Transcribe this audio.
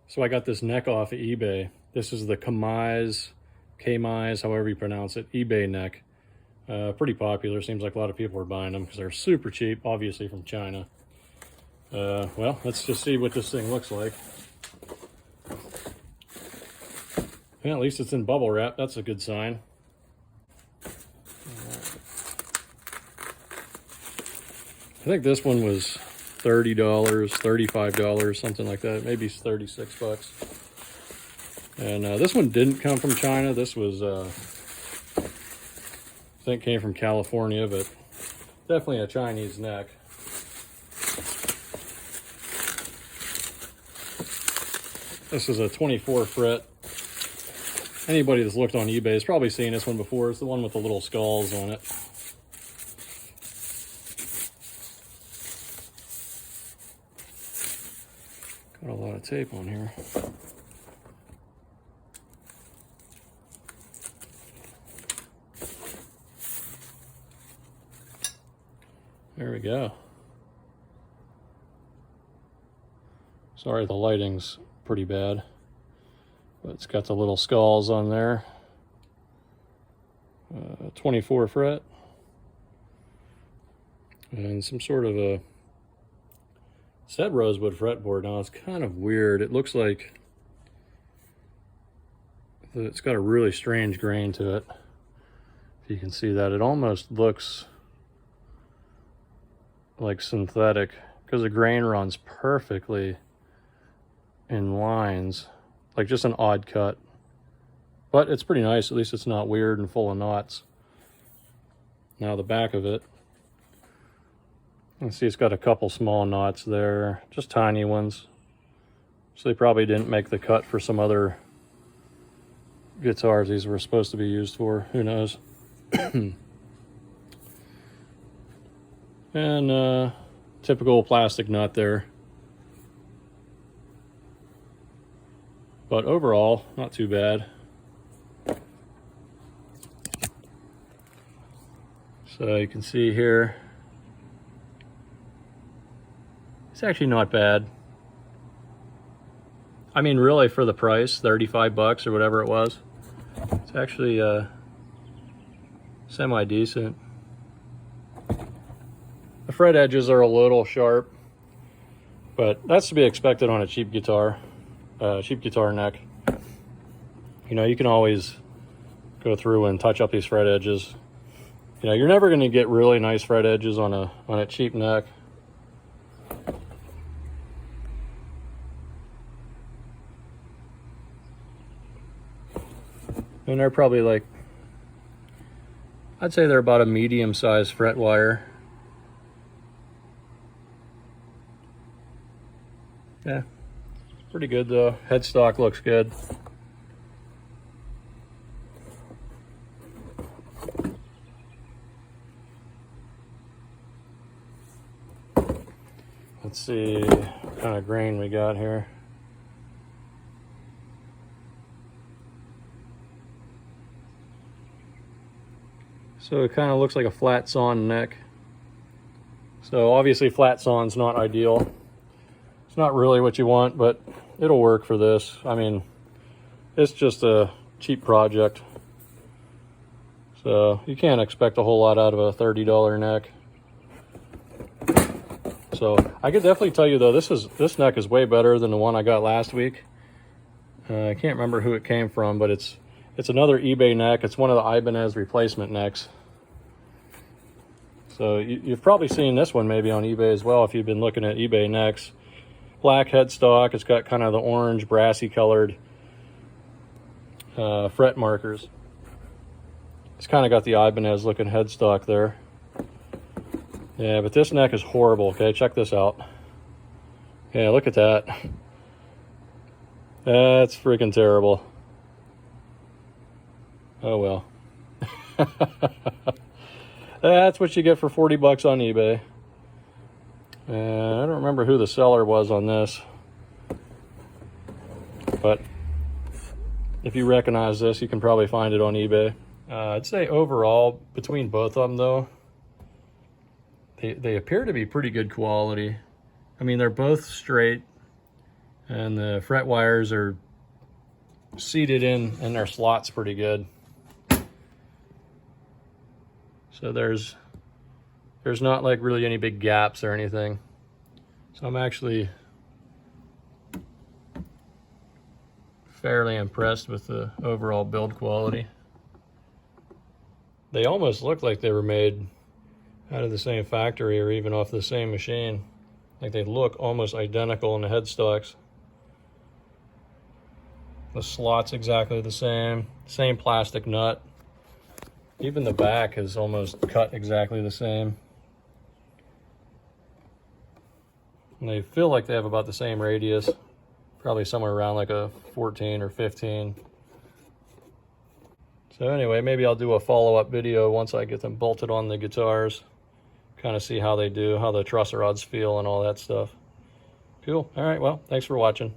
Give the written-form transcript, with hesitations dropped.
So I got this neck off of eBay. This is the Kmise, however you pronounce it, eBay neck. Pretty popular. Seems like a lot of people are buying them because they're super cheap, obviously from China. Well, let's just see what this thing looks like. Yeah, at least it's in bubble wrap. That's a good sign. I think this one was $30, $35, something like that. Maybe 36 bucks. And this one didn't come from China. This was, I think, came from California, but definitely a Chinese neck. This is a 24 fret. Anybody that's looked on eBay has probably seen this one before. It's the one with the little skulls on it. Got a lot of tape on here. There we go. Sorry, the lighting's pretty bad, but it's got the little skulls on there. 24 fret. And some sort of a, said rosewood fretboard. Now it's kind of weird. It looks like it's got a really strange grain to it. If you can see that, it almost looks like synthetic because the grain runs perfectly in lines, like just an odd cut. But it's pretty nice. At least it's not weird and full of knots. Now the back of it, you can see it's got a couple small knots there, just tiny ones. So they probably didn't make the cut for some other guitars these were supposed to be used for. Who knows? And typical plastic nut there. But overall, not too bad. So you can see here, it's actually not bad. I mean, really, for the price, 35 bucks or whatever it was, it's actually semi-decent. The fret edges are a little sharp, but that's to be expected on a cheap guitar neck. You know, you can always go through and touch up these fret edges. You know, you're never going to get really nice fret edges on a cheap neck. And they're probably like, I'd say they're about a medium-sized fret wire. Yeah, pretty good though. Headstock looks good. Let's see what kind of grain we got here. So it kind of looks like a flat sawn neck. So obviously flat sawn's not ideal. It's not really what you want, but it'll work for this. I mean, it's just a cheap project. So you can't expect a whole lot out of a $30 neck. So I could definitely tell you though, this neck is way better than the one I got last week. I can't remember who it came from, but it's another eBay neck. It's one of the Ibanez replacement necks. So you've probably seen this one maybe on eBay as well if you've been looking at eBay necks. Black headstock. It's got kind of the orange brassy colored fret markers. It's kind of got the Ibanez looking headstock there. Yeah, but this neck is horrible. Okay, check this out. Yeah, look at that. That's freaking terrible. Oh well. That's what you get for 40 bucks on eBay. I don't remember who the seller was on this, but if you recognize this, you can probably find it on eBay. I'd say overall, between both of them though, they appear to be pretty good quality. I mean, they're both straight And the fret wires are seated in their slots pretty good. So there's not like really any big gaps or anything. So I'm actually fairly impressed with the overall build quality. They almost look like they were made out of the same factory or even off the same machine. Like they look almost identical in the headstocks. The slot's exactly the same plastic nut. Even the back is almost cut exactly the same. And they feel like they have about the same radius, probably somewhere around like a 14 or 15. So anyway, maybe I'll do a follow-up video once I get them bolted on the guitars, kind of see how they do, how the truss rods feel and all that stuff. Cool. All right, well, thanks for watching.